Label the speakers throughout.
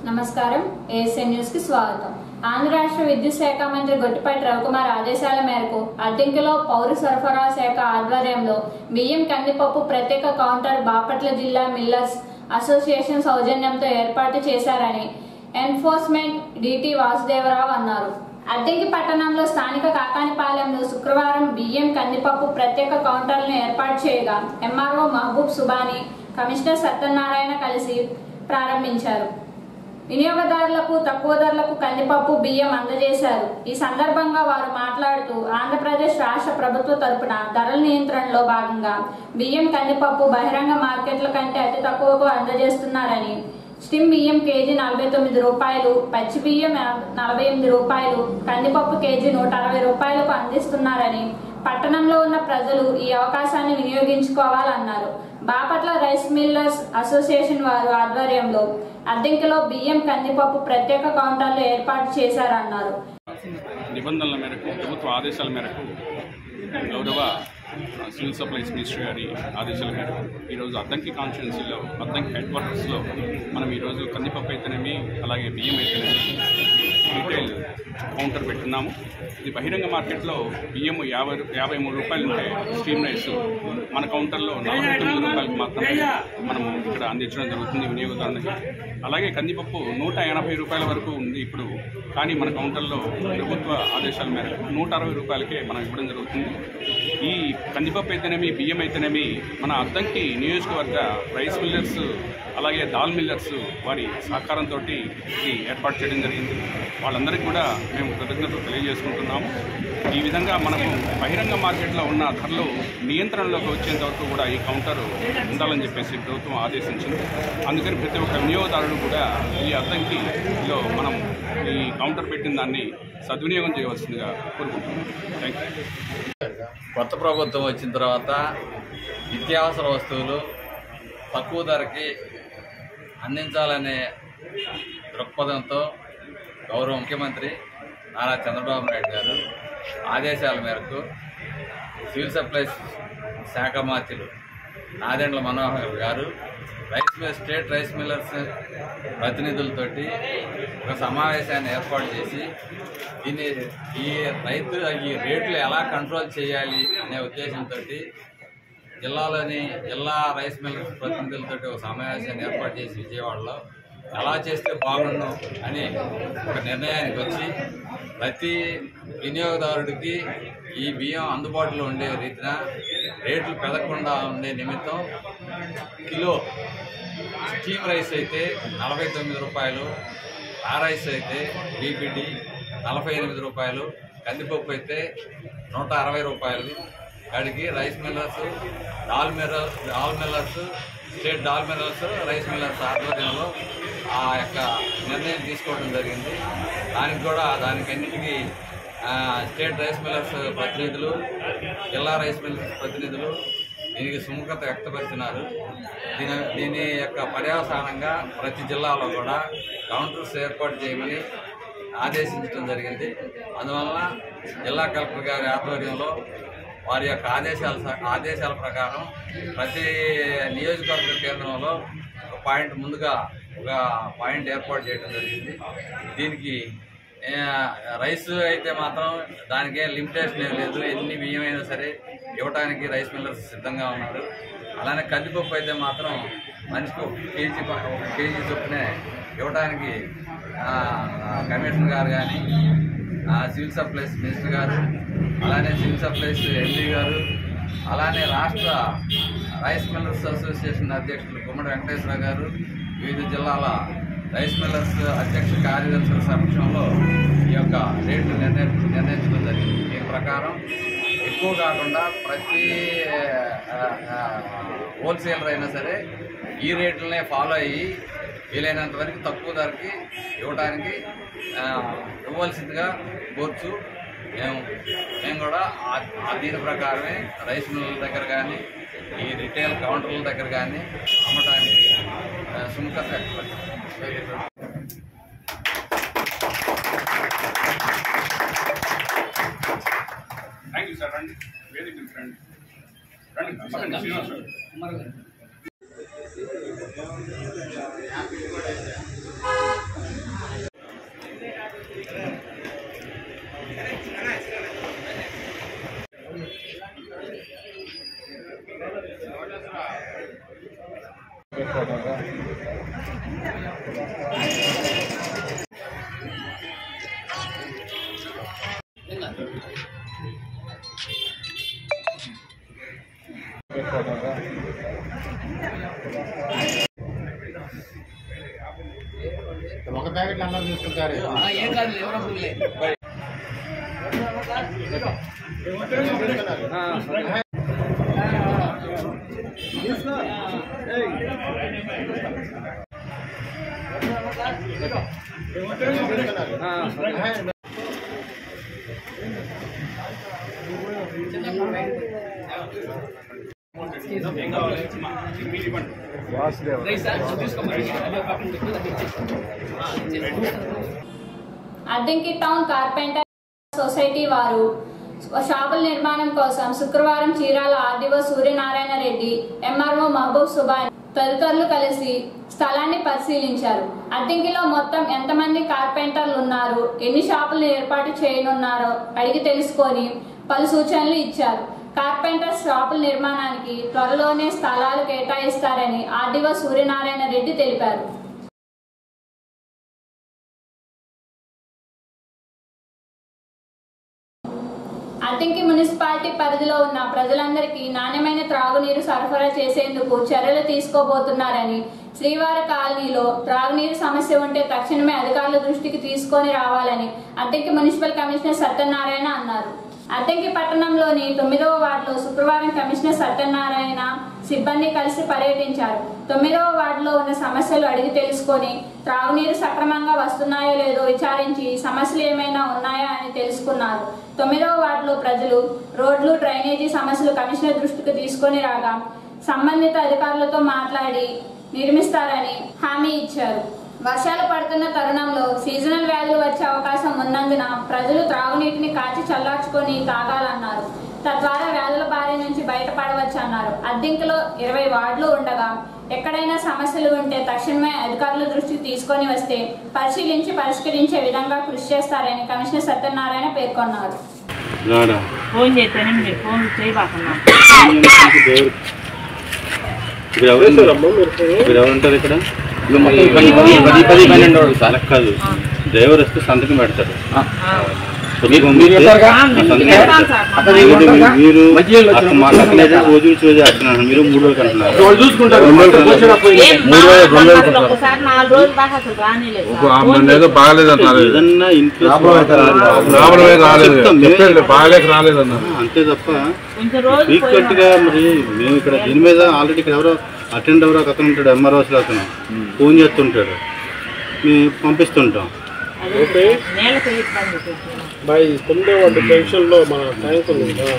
Speaker 1: నమస్కారం ASN news కి స్వాగతం. ఆంధ్ర రాష్ట్ర విద్యుత్ శాఖ మంత్రి గొట్టిపాటి రవికుమార్ ఆదేశాల మేరకు అద్దెంకిలో పౌర సరఫరా శాఖ ఆధ్వర్యంలో బియ్యం కందిపప్పు ప్రత్యేక కౌంటర్ బాపట్ల జిల్లా మిల్లర్స్ అసోసియేషన్ సౌజన్యంతో ఏర్పాటు చేశారని ఎన్ఫోర్స్మెంట్ డిటి వాసుదేవరావు అన్నారు. అద్దెంకి పట్టణంలో స్థానిక కాకానిపాలెంలో శుక్రవారం బియ్యం కందిపప్పు ప్రత్యేక కౌంటర్లను ఏర్పాటు చేయగా ఎంఆర్ఓ మహబూబ్ సుబానీ, కమిషనర్ సత్యనారాయణ కలిసి ప్రారంభించారు. వినియోగదారులకు తక్కువ ధరలకు కందిపప్పు బియ్యం అందజేశారు. ఈ సందర్భంగా వారు మాట్లాడుతూ ఆంధ్రప్రదేశ్ రాష్ట్ర ప్రభుత్వ తరపున ధరల నియంత్రణలో భాగంగా బియ్యం కందిపప్పు బహిరంగ మార్కెట్ల కంటే అతి తక్కువకు అందజేస్తున్నారని, స్టిమ్ బియ్యం కేజీ 49 రూపాయలు, పచ్చి బియ్యం 48 రూపాయలు, కందిపప్పు కేజీ 160 రూపాయలకు అందిస్తున్నారని, పట్టణంలో ఉన్న ప్రజలు ఈ అవకాశాన్ని వినియోగించుకోవాలన్నారు. బాపట్ల రైస్ మిల్లర్స్ అసోసియేషన్ వారు ఆధ్వర్యంలో అద్దెంకిలో బియ్యం కందిపప్పు ప్రత్యేక కౌంటర్లు ఏర్పాటు చేశారన్నారు.
Speaker 2: నిబంధనల మేరకు, ప్రభుత్వ ఆదేశాల మేరకు, గౌరవ సివిల్ సప్లైస్ మినిస్టర్ గారి ఆదేశాల మేరకు ఈరోజు అద్దంకి కాన్స్టిట్యున్సీలో, అద్దంకి హెడ్ క్వార్టర్స్లో మనం ఈరోజు కందిపప్పు అయితేనేమి, అలాగే బియ్యం అయితేనేమి రీటైల్ కౌంటర్ పెట్టున్నాము. ఇది బహిరంగ మార్కెట్లో బియ్యం 53 రూపాయలు ఉంటే స్టీమ్ రైస్ మన కౌంటర్లో 49 రూపాయలకు మాత్రమే మనం ఇక్కడ అందించడం జరుగుతుంది వినియోగదారునికి. అలాగే కందిపప్పు 180 రూపాయల వరకు ఉంది ఇప్పుడు, కానీ మన కౌంటర్లో ప్రభుత్వ ఆదేశాల మేరకు 160 రూపాయలకే మనం ఇవ్వడం జరుగుతుంది. ఈ కందిపప్పు అయితేనేమి, బియ్యం అయితేనేమి మన అద్దంకి నియోజకవర్గ రైస్ మిల్లర్స్ అలాగే దాల్ మిల్లర్స్ వారి సహకారంతో ఇది ఏర్పాటు చేయడం జరిగింది. వాళ్ళందరికీ కూడా మేము కృతజ్ఞతలు తెలియజేసుకుంటున్నాము. ఈ విధంగా మనము బహిరంగ మార్కెట్లో ఉన్న ధరలు నియంత్రణలోకి వచ్చేంత వరకు కూడా ఈ కౌంటర్ ఉండాలని చెప్పేసి ప్రభుత్వం ఆదేశించింది. అందుకని ప్రతి ఒక్క వినియోగదారుడు కూడా ఈ అద్దంకిలో మనం ఈ కౌంటర్ పెట్టిన దాన్ని సద్వినియోగం చేయవలసిందిగా కోరుకుంటున్నాం. Thank you.
Speaker 3: కొత్త ప్రభుత్వం వచ్చిన తర్వాత నిత్యావసర వస్తువులు తక్కువ ధరకి అందించాలనే దృక్పథంతో గౌరవ ముఖ్యమంత్రి నారా చంద్రబాబు నాయుడు గారు ఆదేశాల మేరకు సివిల్ సప్లైస్ శాఖ మంత్రులు నాదెండ్ల మనోహర్ గారు స్టేట్ రైస్ మిల్లర్స్ ప్రతినిధులతోటి ఒక సమావేశాన్ని ఏర్పాటు చేసి ఈ రేట్లు ఎలా కంట్రోల్ చేయాలి అనే ఉద్దేశంతో జిల్లా రైస్ మిల్లర్స్ ప్రతినిధులతో ఒక సమావేశాన్ని ఏర్పాటు చేసి విజయవాడలో ఎలా చేస్తే బాగుండు అని ఒక నిర్ణయానికి వచ్చి ప్రతి వినియోగదారుడికి ఈ బియ్యం అందుబాటులో ఉండే రీతిన రేట్లు పెరగకుండా ఉండే నిమిత్తం కిలో స్టీమ్ రైస్ అయితే 49 రూపాయలు, ఆ రైస్ అయితే బీపీటీ 48 రూపాయలు, కందిపప్పు అయితే 160 రూపాయలు కాడికి rice millers, dal millers, state dal millers, rice millers ఆధ్వర్యంలో ఆ యొక్క నిర్ణయం తీసుకోవడం జరిగింది. దానికన్నిటికీ స్టేట్ రైస్ మిల్లర్స్ ప్రతినిధులు, జిల్లా రైస్ మిల్లర్స్ ప్రతినిధులు దీనికి సుముఖత వ్యక్తపరిచినారు. దీని యొక్క పర్యవసానంగా ప్రతి జిల్లాలో కూడా కౌంటర్స్ ఏర్పాటు చేయమని ఆదేశించడం జరిగింది. అందువలన జిల్లా కలెక్టర్ గారి ఆధ్వర్యంలో వారి యొక్క ఆదేశాల ప్రకారం ప్రతి నియోజకవర్గ కేంద్రంలో ఒక పాయింట్ ముందుగా ఒక పాయింట్ ఏర్పాటు చేయడం జరిగింది. దీనికి రైస్ అయితే మాత్రం దానికే లిమిటేషన్ ఏం లేదు, ఎన్ని బియ్యం అయినా సరే ఇవ్వడానికి రైస్ మిల్లర్స్ సిద్ధంగా ఉన్నారు. అలానే కందిపప్పు అయితే మాత్రం మనిషికి ఒక కేజీ చొప్పునే ఇవ్వడానికి కమిషనర్ గారు కానీ, సివిల్ సప్లైస్ మినిస్టర్ గారు, అలానే సివిల్ సప్లైస్ ఎండీ గారు, అలానే రాష్ట్ర రైస్ మిల్లర్స్ అసోసియేషన్ అధ్యక్షులు గుమ్మడి వెంకటేశ్వర గారు, వివిధ జిల్లాల రైస్ మిల్లర్స్ అధ్యక్ష కార్యదర్శుల సమక్షంలో ఈ యొక్క రేట్లు నిర్ణయించడం జరిగింది. దీని ప్రకారం ఎక్కువ కాకుండా ప్రతి హోల్సేలర్ అయినా సరే ఈ రేట్లనే ఫాలో అయ్యి వీలైనంత వరకు తక్కువ ధరకి ఇవ్వాల్సిందిగా కోర్చు. మేము కూడా దీని ప్రకారమే రైస్ మిల్లర్ల దగ్గర కానీ, ఈ రిటైల్ కౌంటర్ల దగ్గర కానీ అమ్మటానికి సుముఖత వ్యక్తపరిచారు.
Speaker 2: Thank you sir. రండి, వేదిక రండి. శ్రీనివాస్ గారు.
Speaker 4: ఒక ప్యాకెట్లు అందరూ తీసుకుంటారు. ఏం కాదు,
Speaker 1: అద్దంకి టౌన్ కార్పెంటర్ సొసైటీ వారు షాపుల నిర్మాణం కోసం శుక్రవారం చీరాల ఆర్డీఓ సూర్యనారాయణ రెడ్డి, ఎంఆర్ఓ మహబూబ్ సుబాన్ తదితరులు కలిసి స్థలాన్ని పరిశీలించారు. అద్దంకిలో మొత్తం ఎంతమంది కార్పెంటర్లు ఉన్నారు, ఎన్ని షాపులు ఏర్పాటు చేయనున్నారో అడిగి తెలుసుకొని పలు సూచనలు ఇచ్చారు. కార్పెంటర్ షాపుల నిర్మాణానికి త్వరలోనే స్థలాలు కేటాయిస్తారని ఆర్డీఓ సూర్యనారాయణ రెడ్డి తెలిపారు. అద్దంకి మున్సిపాలిటీ పరిధిలో ఉన్న ప్రజలందరికీ నాణ్యమైన త్రాగునీరు సరఫరా చేసేందుకు చర్యలు తీసుకోబోతున్నారని, శ్రీవార కాలనీలో త్రాగునీరు సమస్య ఉంటే తక్షణమే అధికారుల దృష్టికి తీసుకొని రావాలని అద్దంకి మున్సిపల్ కమిషనర్ సత్యనారాయణ అన్నారు. అద్దంకి పట్టణంలోని 9వ వార్డులో శుక్రవారం కమిషనర్ సత్యనారాయణ సిబ్బంది కలిసి పర్యటించారు. 9వ వార్డులో ఉన్న సమస్యలు అడిగి తెలుసుకొని త్రాగునీరు సక్రమంగా వస్తున్నాయో లేదో విచారించి సమస్యలు ఏమైనా ఉన్నాయా అని తెలుసుకున్నారు. 9వ వార్డులో ప్రజలు రోడ్లు, డ్రైనేజీ సమస్యలు కమిషనర్ దృష్టికి తీసుకొని రాగా సంబంధిత అధికారులతో మాట్లాడి నిర్మిస్తారని హామీ ఇచ్చారు. వర్షాలు పడుతున్న తరుణంలో సీజనల్ వ్యాధులు వచ్చే అవకాశం ఉన్నందున ప్రజలు త్రాగునీటిని కాచి చల్లార్చుకొని తాగాలన్నారు. తద్వారా వ్యాధుల బారి నుంచి బయటపడవచ్చన్నారు. అద్దంకిలో 20 వార్డులు ఉండగా ఎక్కడైనా సమస్యలు ఉంటే తక్షణమే అధికారుల దృష్టికి తీసుకొని వస్తే పరిశీలించి పరిష్కరించే విధంగా కృషి చేస్తారని కమిషనర్ సత్యనారాయణ పేర్కొన్నారు.
Speaker 5: కాదు, డ్రైవర్ వస్తే సంతకం పెడతారు. మీరు మాట్లాడలేదు, రోజులు చూసి అంటున్నాను. మీరు 3 రోజులు అంటున్నారు. ఏదన్నా అంతే తప్ప ఫ్రీక్వెంట్ గా మరి మేము ఇక్కడ దీని మీద ఆల్రెడీ ఇక్కడ ఎవరో అటెండ్ ఎవరో అతను ఉంటాడు, ఎంఆర్ఓస్ అతను ఫోన్ చేస్తుంటాడు, మేము పంపిస్తుంటాం.
Speaker 6: 9వ వార్డు జంక్షన్లో మన ట్యాంక్ ఉంది కదా,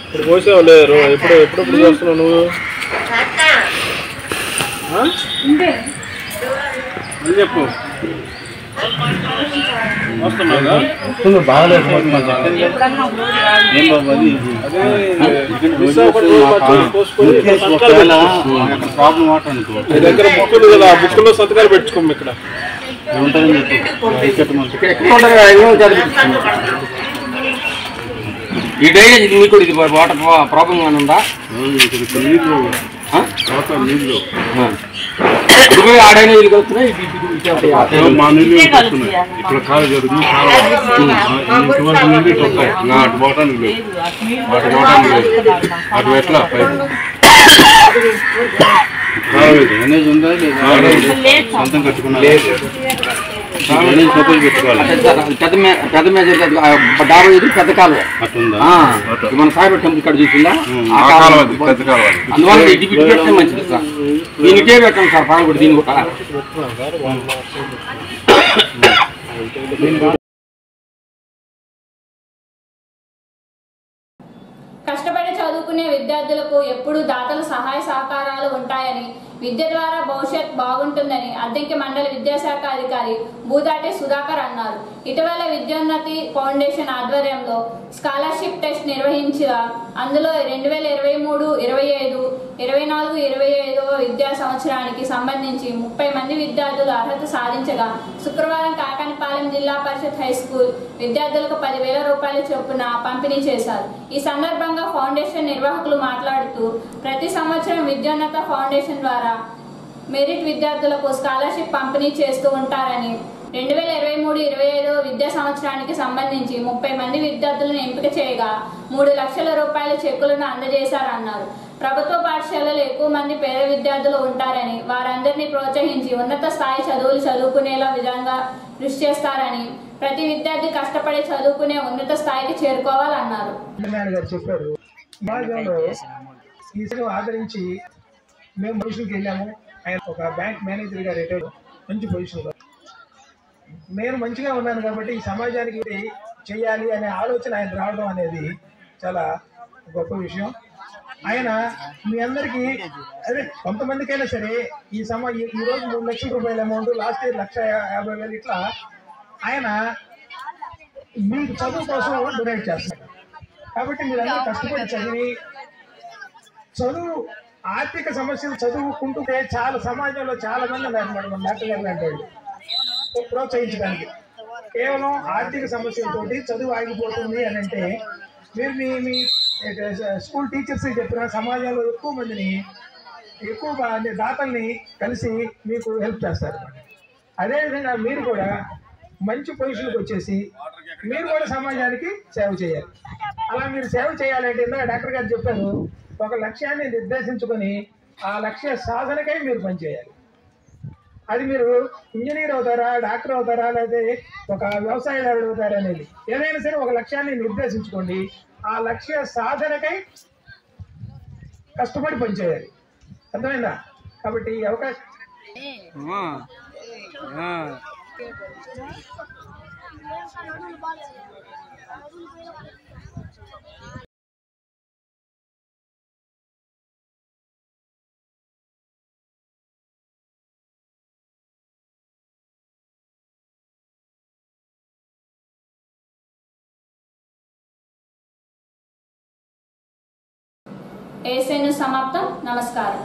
Speaker 6: ఇప్పుడు పోసేవా లేరు? ఎప్పుడెప్పుడు చేస్తున్నావు నువ్వు?
Speaker 5: చెప్పు ప్రాబ్లం వాటర్ అనుకో,
Speaker 6: మీ దగ్గర బుక్కులు కదా, ఆ బుక్కులో సంతకాలు పెట్టుకోము. ఇక్కడ
Speaker 5: ఉంటుందని చెప్పు.
Speaker 7: ఈ డ్రైనేజ్ మీకు ఇది వాటర్ ప్రాబ్లం ఏమైనా ఉందా?
Speaker 5: నీళ్ళు నీళ్ళు
Speaker 7: ఆ డ్రైనేజీలు కలుస్తున్నాయి,
Speaker 5: మా నీళ్ళు వస్తున్నాయి. ఇక్కడ కాలు జరుగుతుంది, ఇటువంటి నీళ్ళు ఇటు వస్తాయి. అటు పోవటానికి లేదు, అటు పోవటానికి లేదు. అటు ఎట్లా డ్రైనేజ్ ఉందా లేదా? సొంతం కట్టుకున్నారు,
Speaker 7: పెద్ద మేజర్ డాబా ఎదురు పెద్ద కాలువ
Speaker 5: అట్టుందా?
Speaker 7: మన సాయిబాబా టెంపుల్ కాడ చూసిందా? అందువల్ల ఇది పెడితే మంచిది సార్. దీనికే పెట్టండి సార్, పాల్గొడు దీని కూడా.
Speaker 1: కష్టపడి చదువుకునే విద్యార్థులకు ఎప్పుడూ దాతల సహాయ సహకారాలు ఉంటాయని, విద్య ద్వారా భవిష్యత్ బాగుంటుందని అద్దంకి మండల విద్యాశాఖ అధికారి బూదాటి సుధాకర్ అన్నారు. ఇటీవల విద్యోన్నతి ఫౌండేషన్ ఆధ్వర్యంలో స్కాలర్షిప్ టెస్ట్ నిర్వహించగా అందులో 2023, 25, 24, 25వ విద్యా సంవత్సరానికి సంబంధించి 30 మంది విద్యార్థులు అర్హత సాధించగా శుక్రవారం కాకనపాలెం జిల్లా పరిషత్ హై స్కూల్ విద్యార్థులకు 10,000 రూపాయల చొప్పున పంపిణీ చేశారు. ఈ సందర్భంగా ఫౌండేషన్ నిర్వాహకులు మాట్లాడుతూ ప్రతి సంవత్సరం విద్యోన్నత ఫౌండేషన్ ద్వారా మెరిట్ విద్యార్థులకు స్కాలర్షిప్ పంపిణీ చేస్తూ ఉంటారని 2023-25 విద్యా సంవత్సరానికి సంబంధించి 30 మంది విద్యార్థులను ఎంపిక చేయగా 3 లక్షల రూపాయల చెక్కులను అందజేశారన్నారు. ప్రభుత్వ పాఠశాలలో ఎక్కువ మంది పేద విద్యార్థులు ఉంటారని వారందరినీ ప్రోత్సహించి ఉన్నత స్థాయి చదువులు చదువుకునేలా విధంగా కృషి చేస్తారని, ప్రతి విద్యార్థి కష్టపడి చదువుకునే ఉన్నత స్థాయికి చేరుకోవాలన్నారు.
Speaker 8: చెప్పారు ఆదరించి మేము పొజిషన్కి వెళ్ళాము. ఆయన ఒక బ్యాంక్ మేనేజర్ గా రిటైర్, మంచి పొజిషన్లో. నేను మంచిగా ఉన్నాను కాబట్టి ఈ సమాజానికి చేయాలి అనే ఆలోచన ఆయన రావడం అనేది చాలా గొప్ప విషయం. ఆయన మీ అందరికీ అదే కొంతమందికైనా సరే ఈ రోజు 3 లక్షల రూపాయల అమౌంట్, లాస్ట్ ఇయర్ 1,50,000 ఇట్లా ఆయన మీకు చదువు కోసం డొనేట్ చేస్తారు. కాబట్టి మీరందరూ కష్టపడి చదివి చదువు ఆర్థిక సమస్యలు చదువుకుంటుంటే చాలా సమాజంలో చాలా మంది ఉన్నారు మేడం. మన డాక్టర్ గారు లాంటి వాళ్ళు ప్రోత్సహించడానికి కేవలం ఆర్థిక సమస్యలతోటి చదువు ఆగిపోతుంది అని అంటే మీరు మీ స్కూల్ టీచర్స్ చెప్పిన సమాజంలో ఎక్కువ మందిని దాతల్ని కలిసి మీకు హెల్ప్ చేస్తారు. అదేవిధంగా మీరు కూడా మంచి పొజిషన్కి వచ్చేసి మీరు కూడా సమాజానికి సేవ చేయాలి. అలా మీరు సేవ చేయాలంటే ఇందాక డాక్టర్ గారు చెప్పారు, ఒక లక్ష్యాన్ని నిర్దేశించుకొని ఆ లక్ష్య సాధనకై మీరు పనిచేయాలి. అది మీరు ఇంజనీర్ అవుతారా, డాక్టర్ అవుతారా, లేదా ఒక వ్యవసాయదారుడు అవుతారా అనేది ఏదైనా సరే ఒక లక్ష్యాన్ని నిర్దేశించుకోండి. ఆ లక్ష్య సాధనకై కష్టపడి పనిచేయాలి. అర్థమైందా? కాబట్టి ఈ అవకాశం
Speaker 1: ఏఎస్ఐ న్యూస్ సమాప్తం. నమస్కారం.